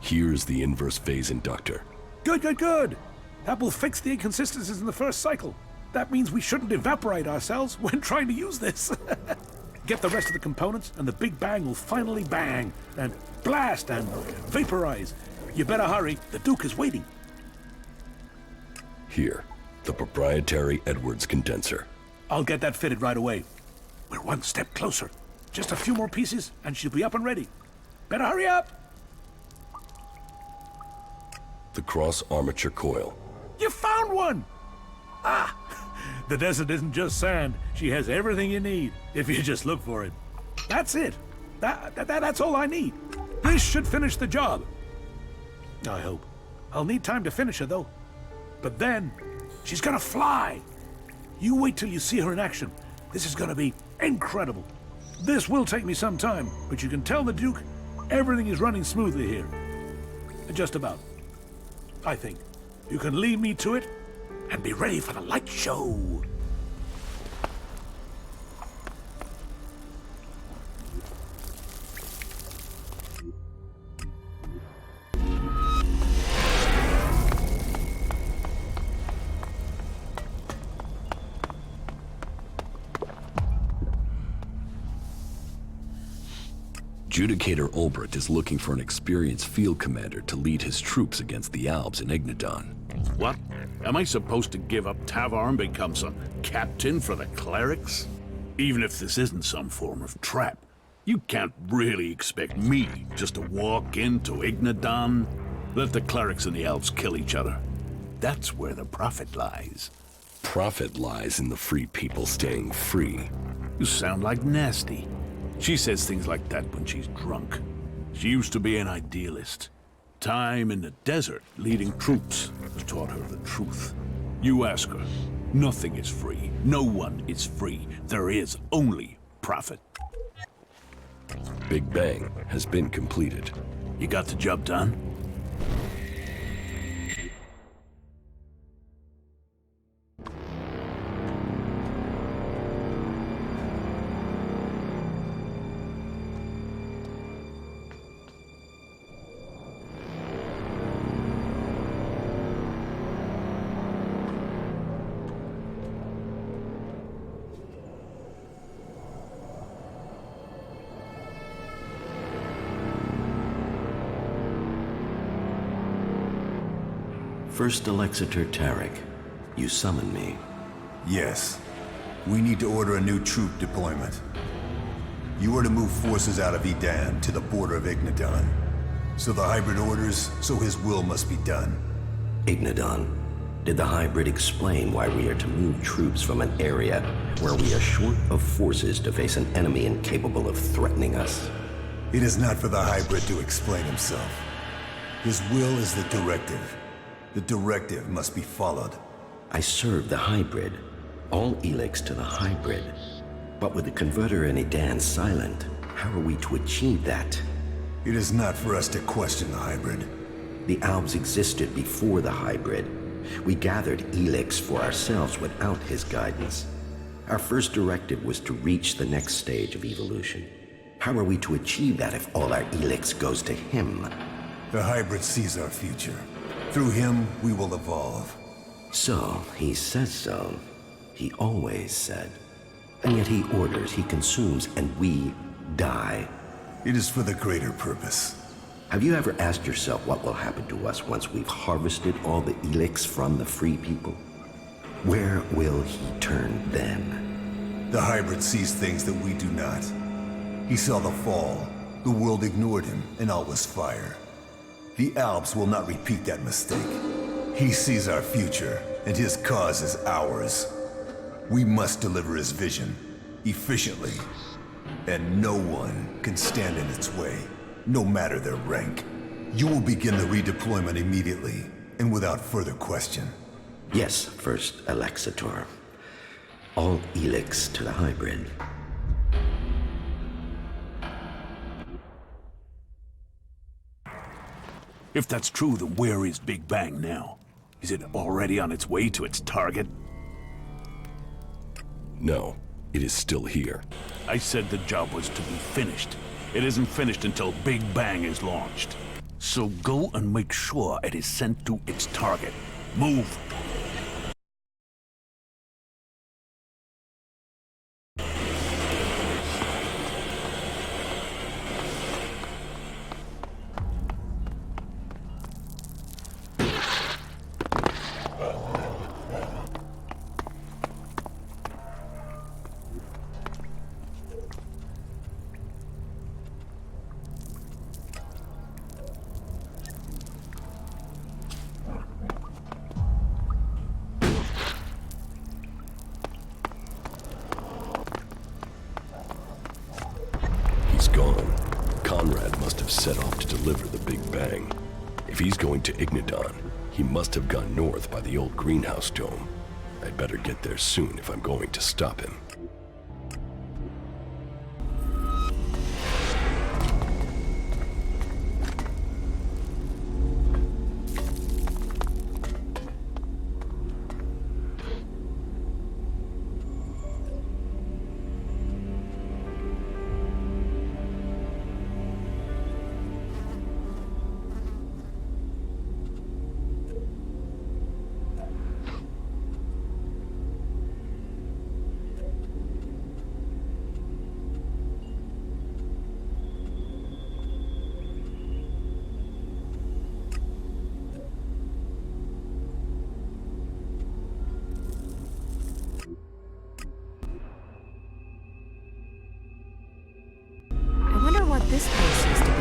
Here's the inverse phase inductor. Good, good, good. That will fix the inconsistencies in the first cycle. That means we shouldn't evaporate ourselves when trying to use this. Get the rest of the components and the Big Bang will finally bang and blast and vaporize. You better hurry, the Duke is waiting. Here, the proprietary Edwards condenser. I'll get that fitted right away. We're one step closer. Just a few more pieces and she'll be up and ready. Better hurry up! The cross armature coil. You found one! Ah! The desert isn't just sand. She has everything you need, if you just look for it. That's it. That's all I need. This should finish the job. I hope. I'll need time to finish her, though. But then, she's gonna fly. You wait till you see her in action. This is gonna be incredible. This will take me some time, but you can tell the Duke everything is running smoothly here. Just about. I think. You can lead me to it and be ready for the light show. Judicator Ulbert is looking for an experienced field commander to lead his troops against the Albs in Ignadon. What? Am I supposed to give up Tavar and become some captain for the clerics? Even if this isn't some form of trap, you can't really expect me just to walk into Ignadon. Let the clerics and the elves kill each other. That's where the profit lies. Profit lies in the free people staying free. You sound like Nasty. She says things like that when she's drunk. She used to be an idealist. Time in the desert leading troops has taught her the truth. You ask her, nothing is free. No one is free. There is only profit. Big Bang has been completed. You got the job done? First Alexitor Tarek, you summon me. Yes. We need to order a new troop deployment. You are to move forces out of Edan to the border of Ignadon. So the hybrid orders, so his will must be done. Ignadon, did the hybrid explain why we are to move troops from an area where we are short of forces to face an enemy incapable of threatening us? It is not for the hybrid to explain himself. His will is the directive. The directive must be followed. I serve the hybrid. All ELEX to the hybrid. But with the converter in Edan silent, how are we to achieve that? It is not for us to question the hybrid. The Albs existed before the hybrid. We gathered ELEX for ourselves without his guidance. Our first directive was to reach the next stage of evolution. How are we to achieve that if all our ELEX goes to him? The hybrid sees our future. Through him, we will evolve. So, he says so. He always said. And yet he orders, he consumes, and we die. It is for the greater purpose. Have you ever asked yourself what will happen to us once we've harvested all the ELEX from the free people? Where will he turn then? The hybrid sees things that we do not. He saw the fall. The world ignored him, and all was fire. The Alps will not repeat that mistake. He sees our future, and his cause is ours. We must deliver his vision, efficiently. And no one can stand in its way, no matter their rank. You will begin the redeployment immediately, and without further question. Yes, First Alexitor. All ELEX to the hybrid. If that's true, then where is Big Bang now? Is it already on its way to its target? No, it is still here. I said the job was to be finished. It isn't finished until Big Bang is launched. So go and make sure it is sent to its target. Move! He's gone. Conrad must have set off to deliver the Big Bang. If he's going to Ignadon, he must have gone north by the old greenhouse dome. I'd better get there soon if I'm going to stop him. I wonder what this place used to be.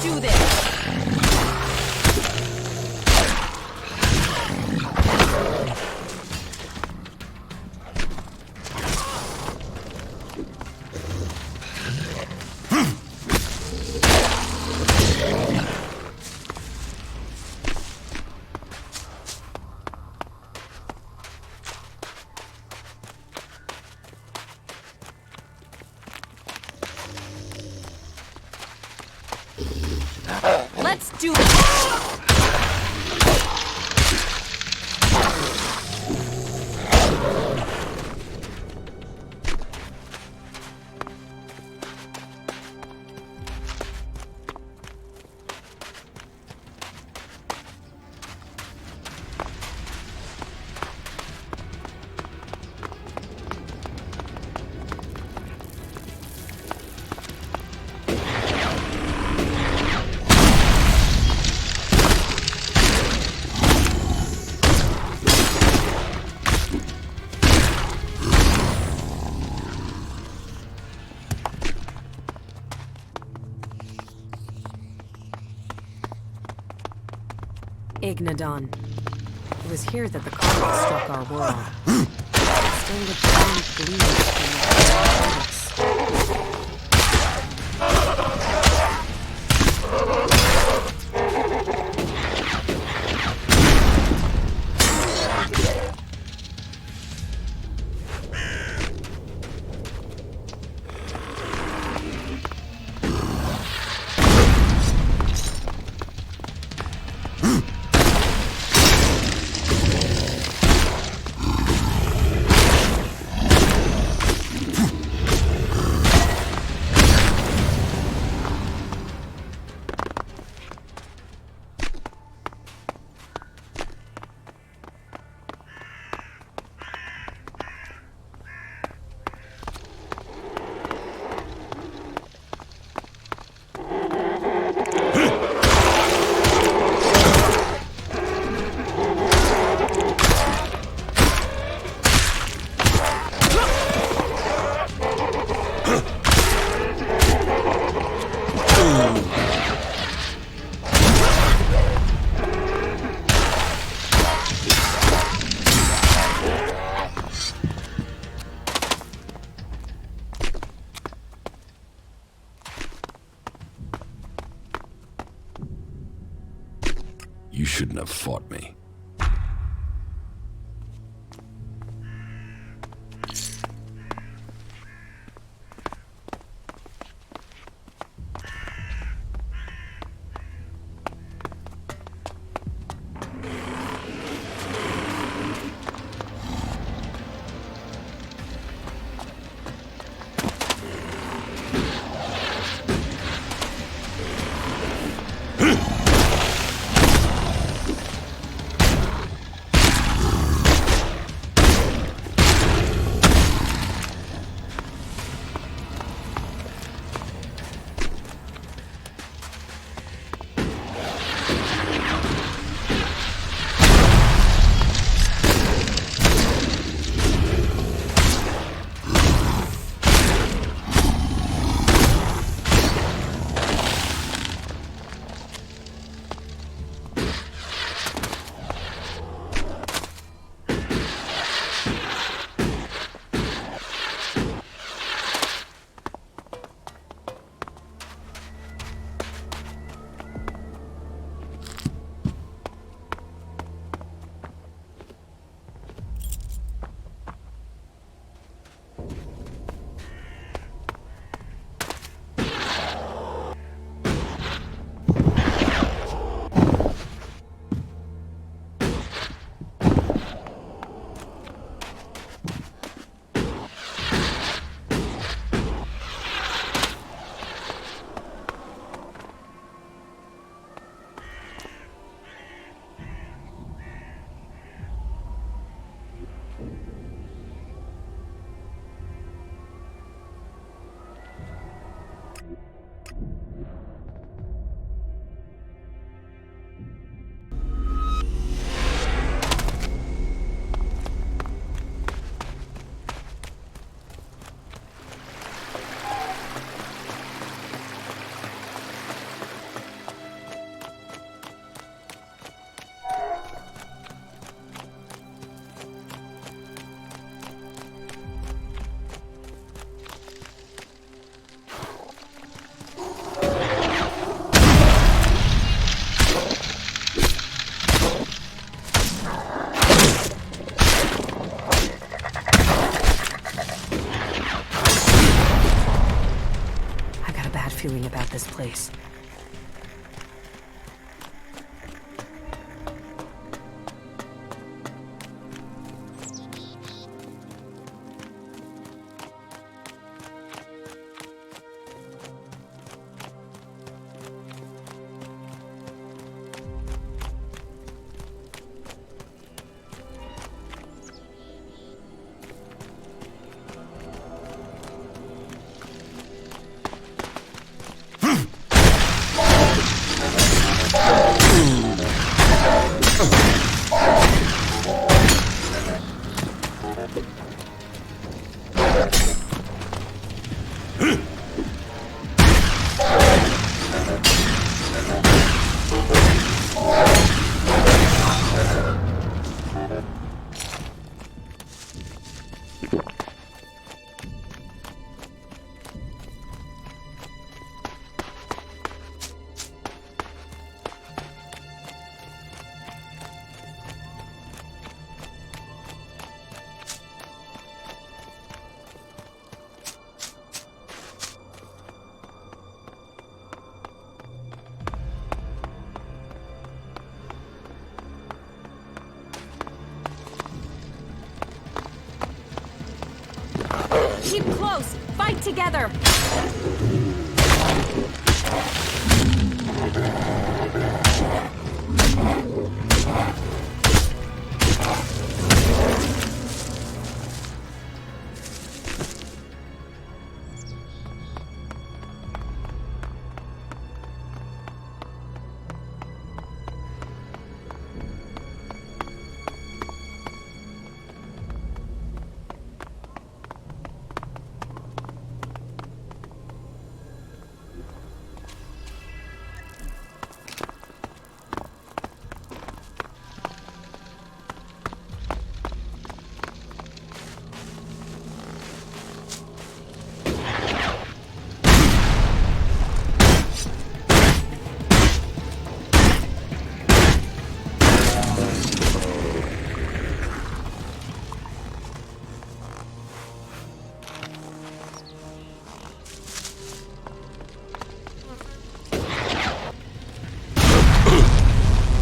Do this! Let's do this! Ignadon. It was here that the comet struck our world. Stained with brown bleeds from the planets. You shouldn't have fought me. Feeling about this place. Keep close! Fight together!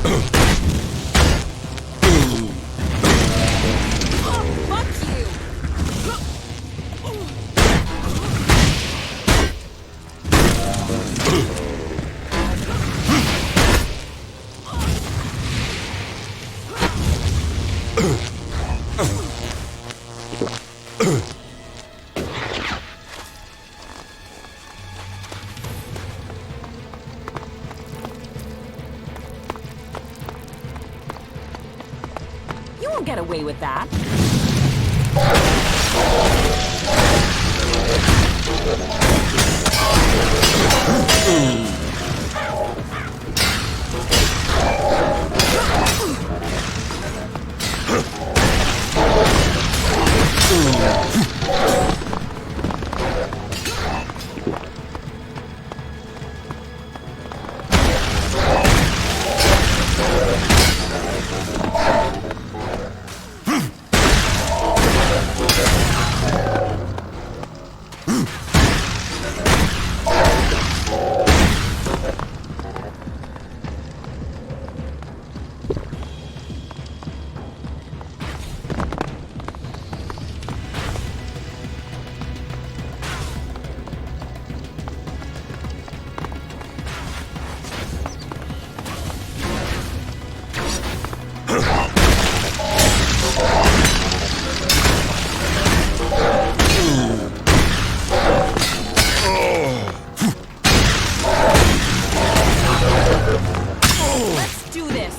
Fuck you! You won't get away with that. Let's do this.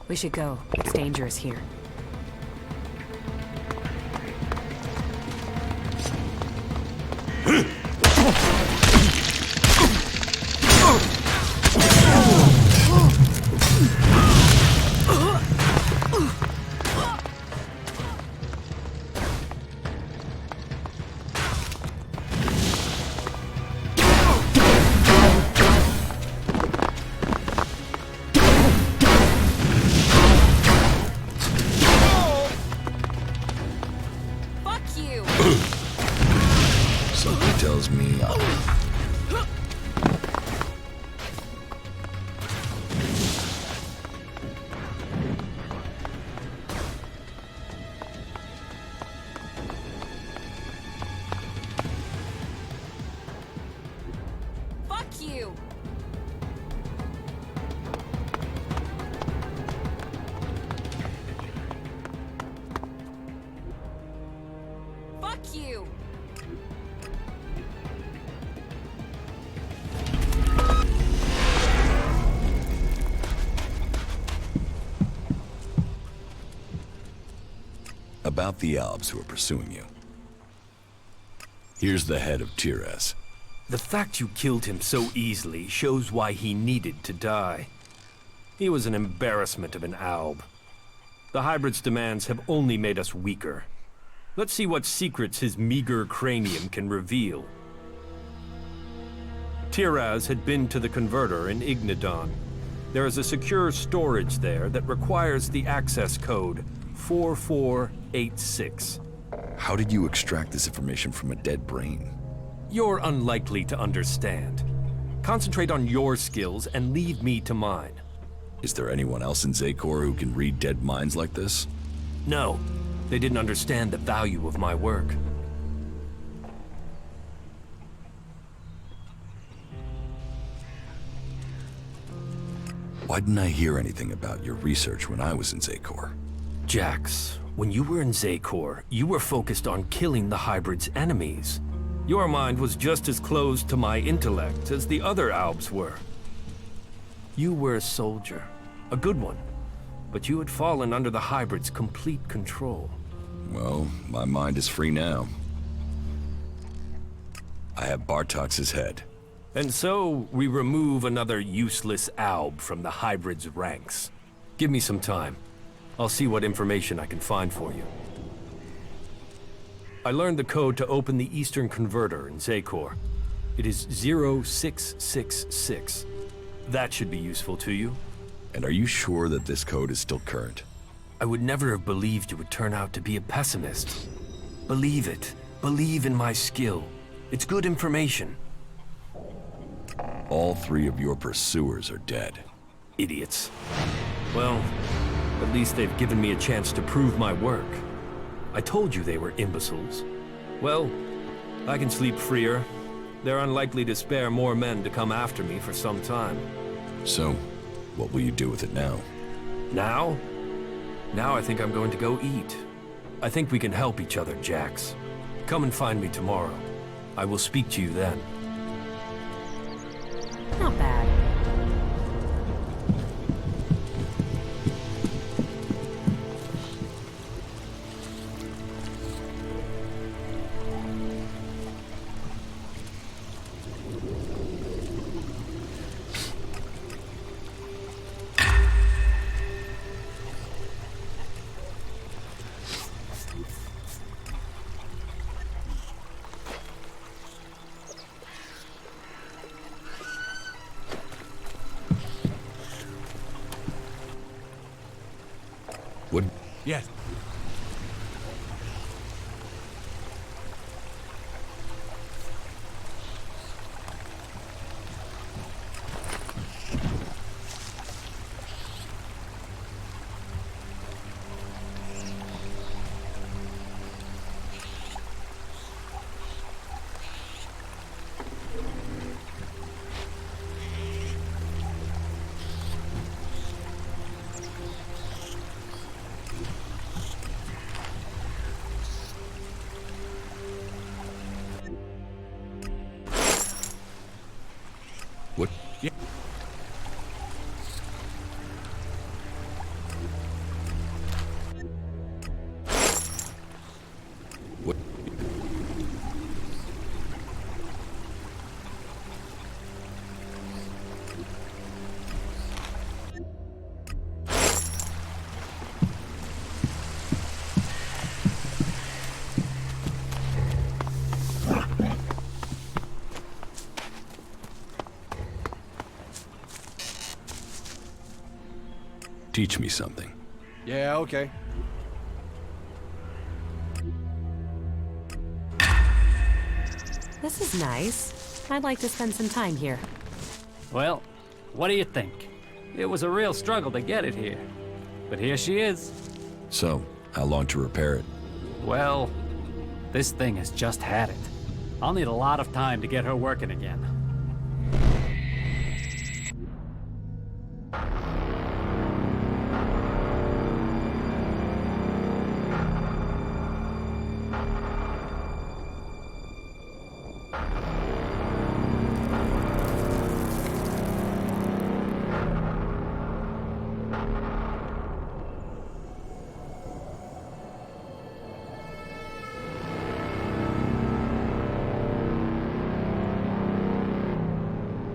We should go. It's dangerous here. Something tells me Fuck you! Fuck you! about the Albs who are pursuing you. Here's the head of Tyrez. The fact you killed him so easily shows why he needed to die. He was an embarrassment of an Alb. The hybrid's demands have only made us weaker. Let's see what secrets his meager cranium can reveal. Tyrez had been to the converter in Ignadon. There is a secure storage there that requires the access code 4486. How did you extract this information from a dead brain? You're unlikely to understand. Concentrate on your skills and leave me to mine. Is there anyone else in Zakor who can read dead minds like this? No, they didn't understand the value of my work. Why didn't I hear anything about your research when I was in Zakor? Jax, when you were in Zakor, you were focused on killing the hybrid's enemies. Your mind was just as closed to my intellect as the other Albs were. You were a soldier, a good one, but you had fallen under the hybrid's complete control. Well, my mind is free now. I have Bartox's head. And so, we remove another useless Alb from the hybrid's ranks. Give me some time. I'll see what information I can find for you. I learned the code to open the Eastern Converter in Zakor. It is 0666. That should be useful to you. And are you sure that this code is still current? I would never have believed you would turn out to be a pessimist. Believe it. Believe in my skill. It's good information. All 3 of your pursuers are dead. Idiots. Well, at least they've given me a chance to prove my work. I told you they were imbeciles. Well, I can sleep freer. They're unlikely to spare more men to come after me for some time. So, what will you do with it now? Now? Now I think I'm going to go eat. I think we can help each other, Jax. Come and find me tomorrow. I will speak to you then. Not bad. What? Yes. What? Yeah. What? Teach me something. Yeah, okay. This is nice. I'd like to spend some time here. Well, what do you think? It was a real struggle to get it here. But here she is. So, how long to repair it? Well, this thing has just had it. I'll need a lot of time to get her working again.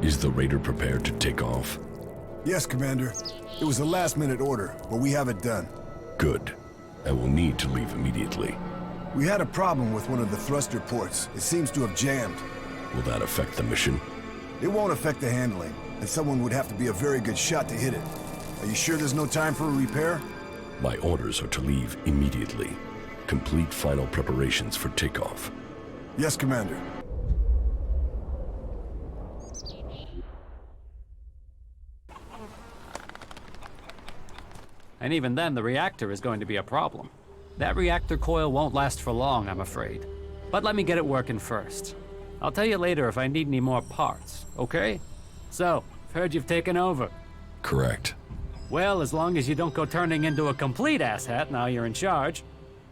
Is the raider prepared to take off? Yes, Commander. It was a last-minute order, but we have it done. Good. I will need to leave immediately. We had a problem with one of the thruster ports. It seems to have jammed. Will that affect the mission? It won't affect the handling, and someone would have to be a very good shot to hit it. Are you sure there's no time for a repair? My orders are to leave immediately. Complete final preparations for takeoff. Yes, Commander. And even then, the reactor is going to be a problem. That reactor coil won't last for long, I'm afraid. But let me get it working first. I'll tell you later if I need any more parts, okay? So, I've heard you've taken over. Correct. Well, as long as you don't go turning into a complete asshat now you're in charge,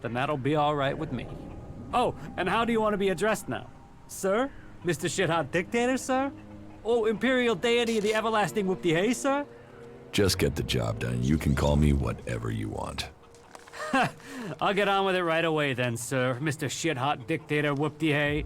then that'll be all right with me. Oh, and how do you want to be addressed now? Sir? Mr. Shithot Dictator, sir? Oh, Imperial Deity of the Everlasting Whoop-de-Hay, sir? Just get the job done. You can call me whatever you want. I'll get on with it right away then, sir. Mr. Shithot Dictator Whoop-de-Hay.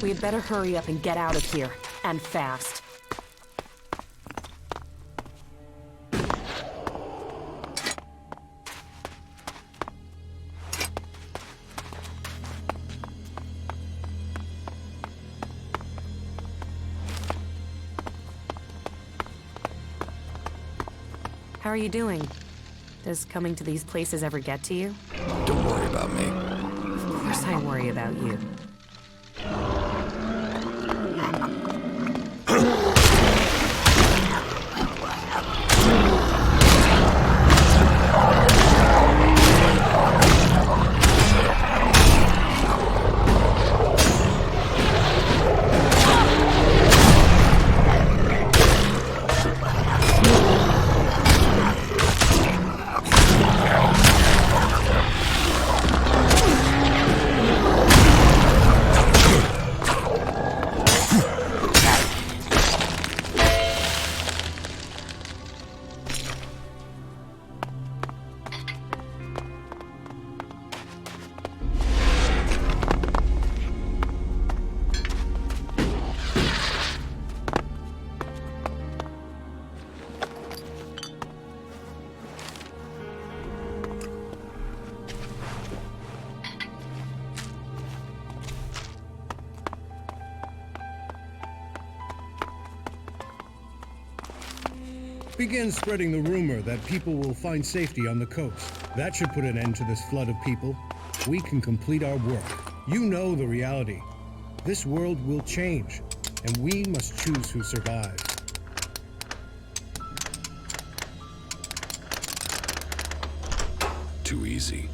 We had better hurry up and get out of here. And fast. How are you doing? Does coming to these places ever get to you? Don't worry about me. Of course I worry about you. Begin spreading the rumor that people will find safety on the coast. That should put an end to this flood of people. We can complete our work. You know the reality. This world will change, and we must choose who survives. Too easy.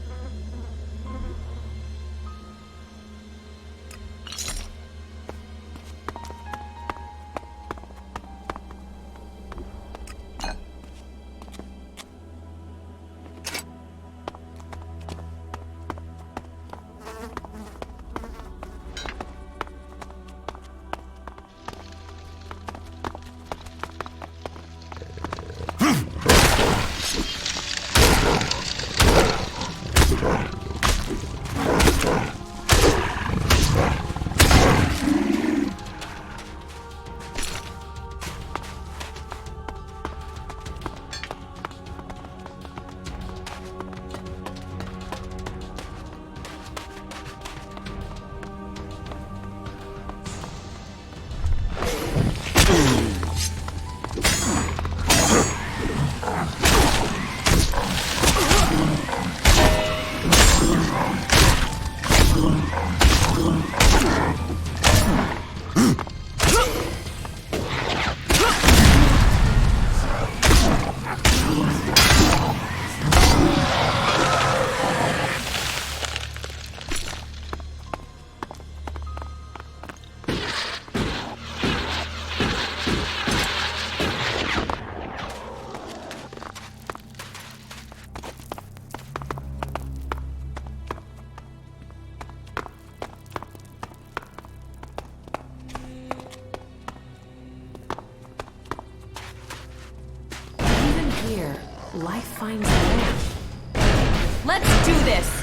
Let's do this!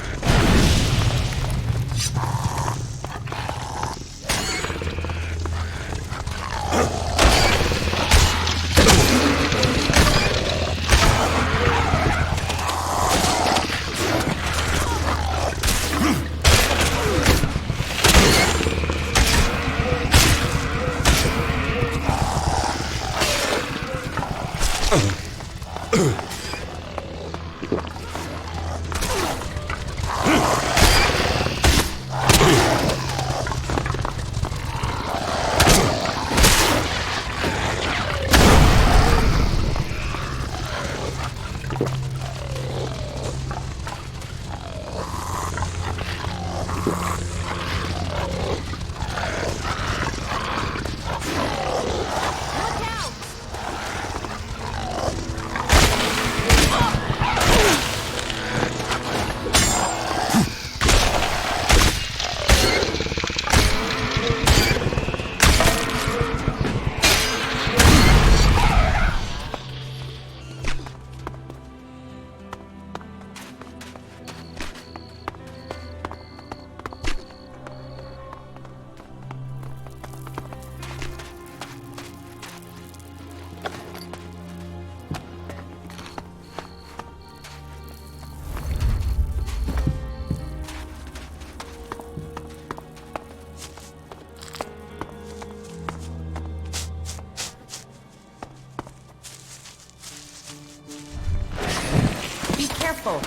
Be careful.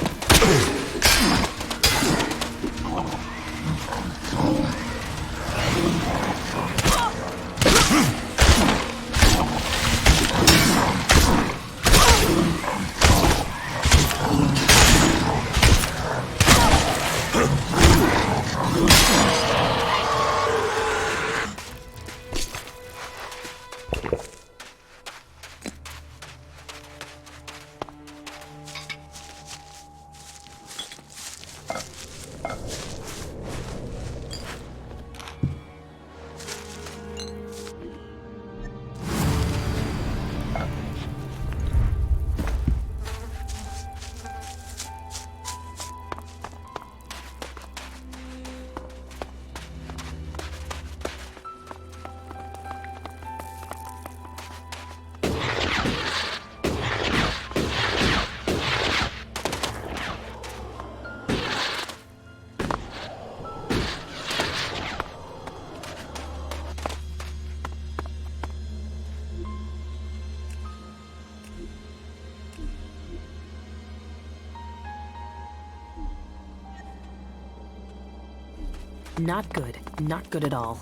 Not good. Not good at all.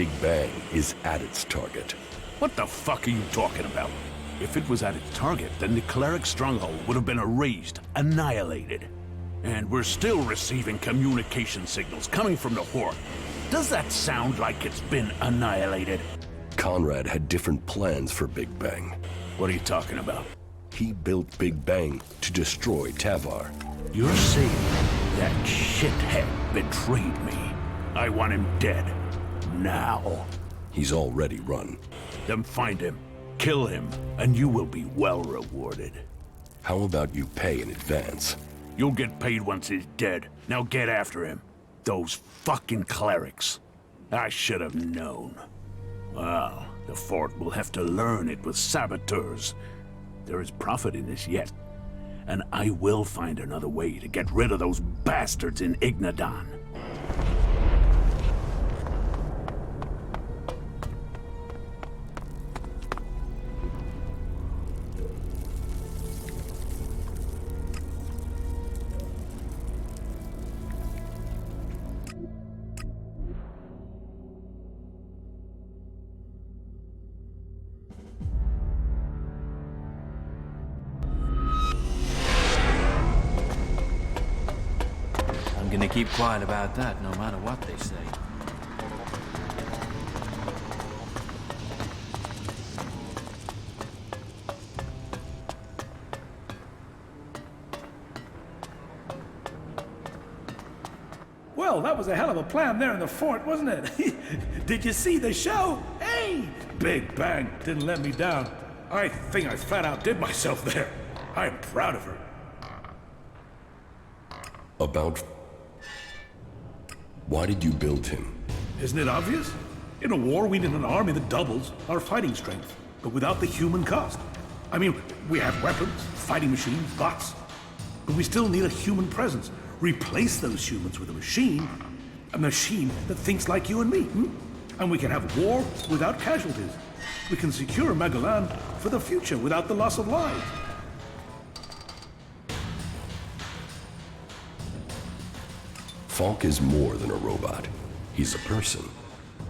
Big Bang is at its target. What the fuck are you talking about? If it was at its target, then the cleric stronghold would have been erased, annihilated. And we're still receiving communication signals coming from the Horde. Does that sound like it's been annihilated? Conrad had different plans for Big Bang. What are you talking about? He built Big Bang to destroy Tavar. You're saying that shithead betrayed me. I want him dead. Now. He's already run. Then find him, kill him, and you will be well rewarded. How about you pay in advance? You'll get paid once he's dead. Now get after him. Those fucking clerics. I should have known. Well, the fort will have to learn it was saboteurs. There is profit in this yet. And I will find another way to get rid of those bastards in Ignadon. I'm gonna keep quiet about that, no matter what they say. Well, that was a hell of a plan there in the fort, wasn't it? Did you see the show? Hey! Big Bang didn't let me down. I think I flat out did myself there. I'm proud of her. About... Why did you build him? Isn't it obvious? In a war, we need an army that doubles our fighting strength, but without the human cost. I mean, we have weapons, fighting machines, bots, but we still need a human presence. Replace those humans with a machine that thinks like you and me. And we can have war without casualties. We can secure Magalan for the future without the loss of lives. Falk is more than a robot. He's a person.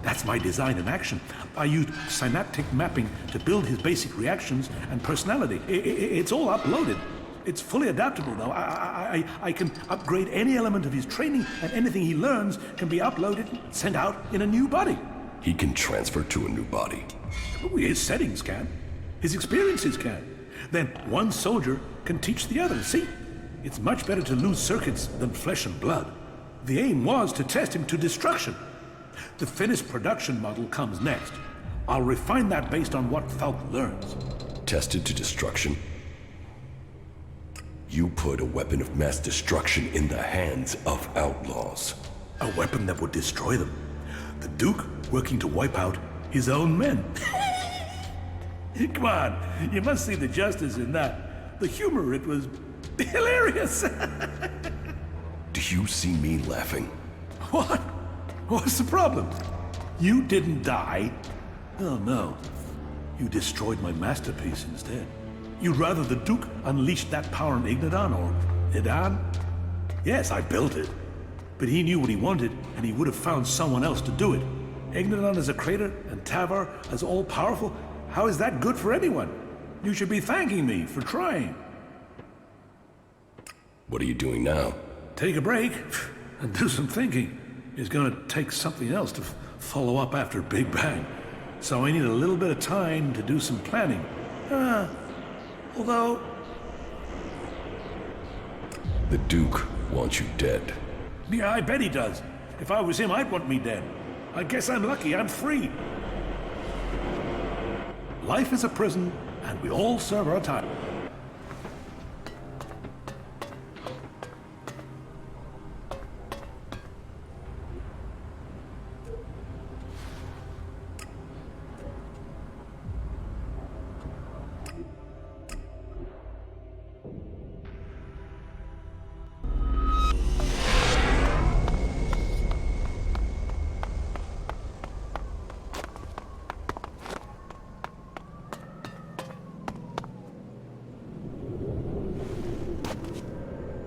That's my design in action. I used synaptic mapping to build his basic reactions and personality. It's all uploaded. It's fully adaptable, though. I can upgrade any element of his training, and anything he learns can be uploaded and sent out in a new body. He can transfer to a new body. His settings can. His experiences can. Then one soldier can teach the other. See? It's much better to lose circuits than flesh and blood. The aim was to test him to destruction. The finished production model comes next. I'll refine that based on what Falk learns. Tested to destruction? You put a weapon of mass destruction in the hands of outlaws. A weapon that would destroy them. The Duke working to wipe out his own men. Come on, you must see the justice in that. The humor, it was hilarious. Do you see me laughing? What? What's the problem? You didn't die. Oh no. You destroyed my masterpiece instead. You'd rather the Duke unleashed that power in Ignadon or Idan? Yes, I built it. But he knew what he wanted, and he would have found someone else to do it. Ignadon is a crater, and Tavar is all-powerful. How is that good for anyone? You should be thanking me for trying. What are you doing now? Take a break and do some thinking. It's gonna take something else to follow up after Big Bang. So I need a little bit of time to do some planning. Although... The Duke wants you dead. Yeah, I bet he does. If I was him, I'd want me dead. I guess I'm lucky, I'm free. Life is a prison, and we all serve our time.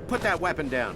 Put that weapon down.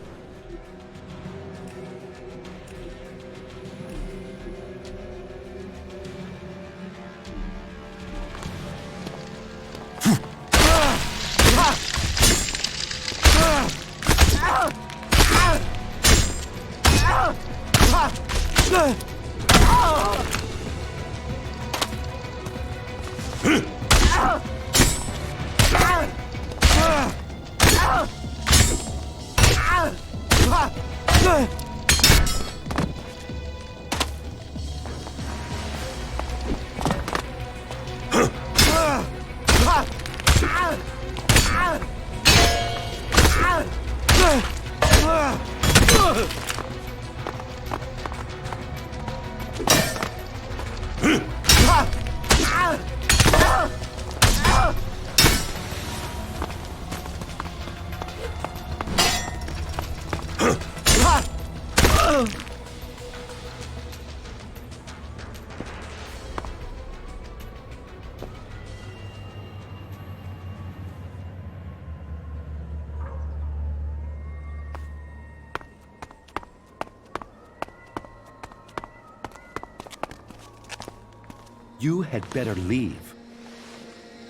You had better leave.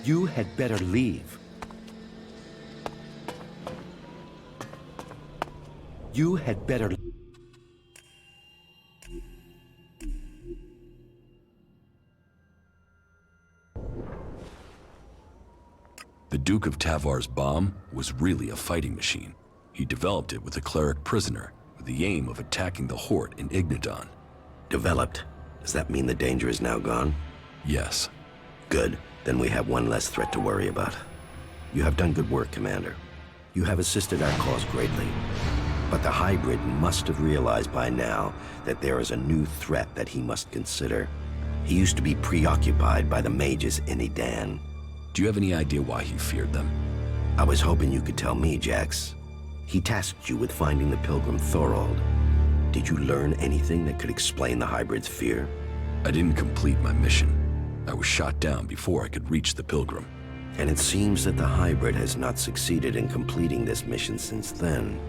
You had better leave. You had better... The Duke of Tavar's bomb was really a fighting machine. He developed it with a cleric prisoner, with the aim of attacking the Horde in Ignadon. Developed. Does that mean the danger is now gone? Yes. Good. Then we have one less threat to worry about. You have done good work, Commander. You have assisted our cause greatly. But the hybrid must have realized by now that there is a new threat that he must consider. He used to be preoccupied by the mages in Edan. Do you have any idea why he feared them? I was hoping you could tell me, Jax. He tasked you with finding the pilgrim Thorold. Did you learn anything that could explain the hybrid's fear? I didn't complete my mission. I was shot down before I could reach the pilgrim. And it seems that the hybrid has not succeeded in completing this mission since then.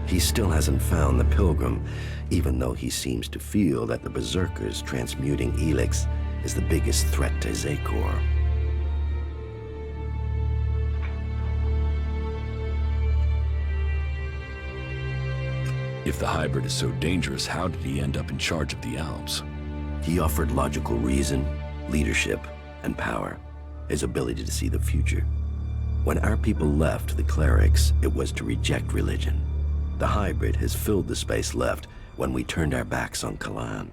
He still hasn't found the pilgrim, even though he seems to feel that the berserkers transmuting ELEX is the biggest threat to Zakor. If the hybrid is so dangerous, how did he end up in charge of the Alps? He offered logical reason, leadership, and power, his ability to see the future. When our people left the clerics, it was to reject religion. The hybrid has filled the space left when we turned our backs on Kalan.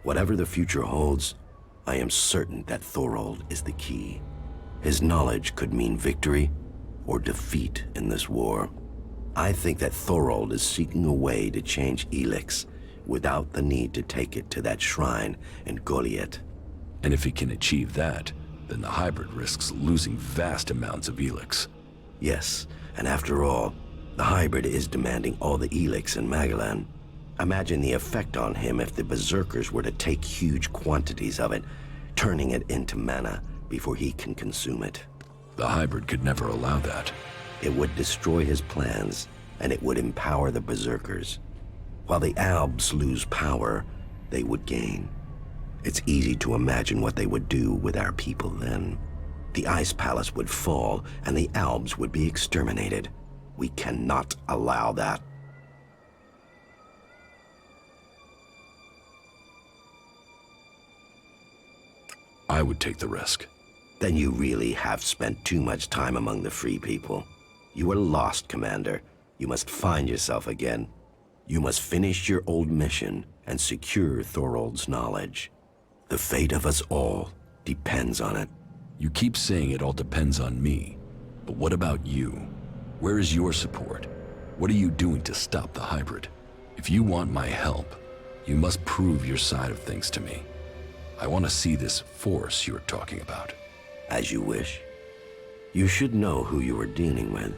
Whatever the future holds, I am certain that Thorold is the key. His knowledge could mean victory or defeat in this war. I think that Thorold is seeking a way to change ELEX without the need to take it to that shrine in Goliath. And if he can achieve that, then the hybrid risks losing vast amounts of ELEX. Yes, and after all, the hybrid is demanding all the ELEX in Magalan. Imagine the effect on him if the berserkers were to take huge quantities of it, turning it into mana before he can consume it. The hybrid could never allow that. It would destroy his plans, and it would empower the berserkers. While the Albs lose power, they would gain. It's easy to imagine what they would do with our people then. The Ice Palace would fall, and the Albs would be exterminated. We cannot allow that. I would take the risk. Then you really have spent too much time among the free people. You are lost, Commander. You must find yourself again. You must finish your old mission and secure Thorold's knowledge. The fate of us all depends on it. You keep saying it all depends on me. But what about you? Where is your support? What are you doing to stop the hybrid? If you want my help, you must prove your side of things to me. I want to see this force you're talking about. As you wish. You should know who you are dealing with.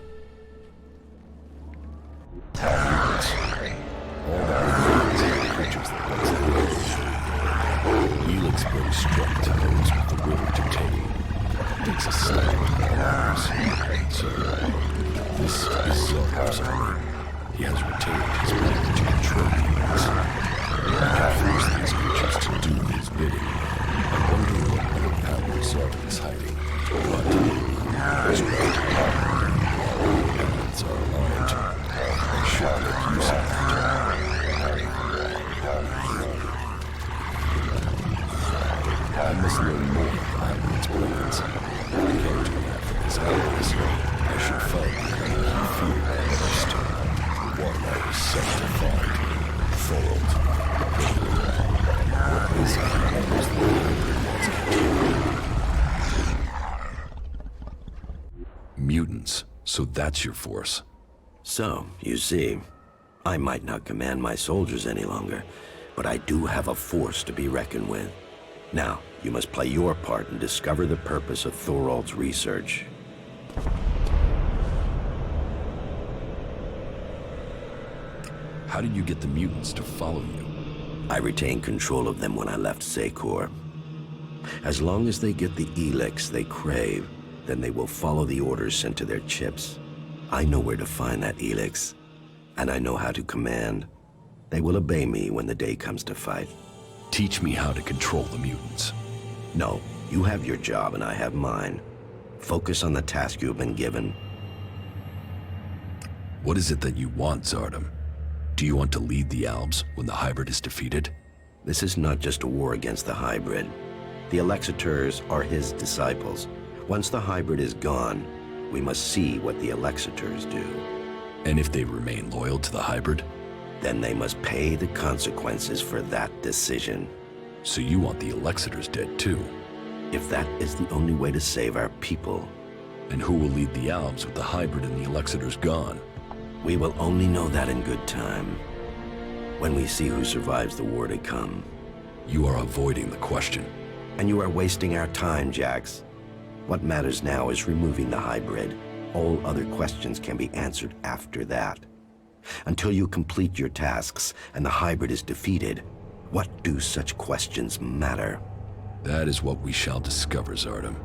All the creatures that once lived. ELEX brings strength to those with the will to tame. It takes a stand with their arms. So, this is Zeldar's army. He has retained his power to control humans. He can force these creatures to do his bidding. I wonder what other power Zelda is hiding. But he's right. Elements are aligned. I should make use of that. So that's your force. So, you see, I might not command my soldiers any longer, but I do have a force to be reckoned with. Now, you must play your part and discover the purpose of Thorald's research. How did you get the mutants to follow you? I retained control of them when I left Secor. As long as they get the ELEX they crave, then they will follow the orders sent to their chips. I know where to find that ELEX, and I know how to command. They will obey me when the day comes to fight. Teach me how to control the mutants. No, you have your job and I have mine. Focus on the task you have been given. What is it that you want, Zardom? Do you want to lead the Albs when the hybrid is defeated? This is not just a war against the hybrid. The Alexiters are his disciples. Once the hybrid is gone, we must see what the Alexiters do. And if they remain loyal to the hybrid? Then they must pay the consequences for that decision. So you want the Alexiters dead too? If that is the only way to save our people. And who will lead the Albs with the hybrid and the Alexiters gone? We will only know that in good time. When we see who survives the war to come. You are avoiding the question. And you are wasting our time, Jax. What matters now is removing the hybrid. All other questions can be answered after that. Until you complete your tasks and the hybrid is defeated, what do such questions matter? That is what we shall discover, Zardom.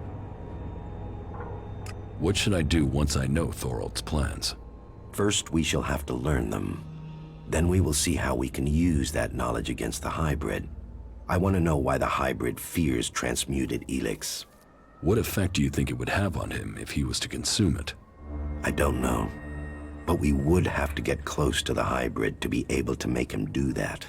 What should I do once I know Thorald's plans? First, we shall have to learn them. Then we will see how we can use that knowledge against the hybrid. I want to know why the hybrid fears transmuted ELEX. What effect do you think it would have on him if he was to consume it? I don't know. But we would have to get close to the hybrid to be able to make him do that.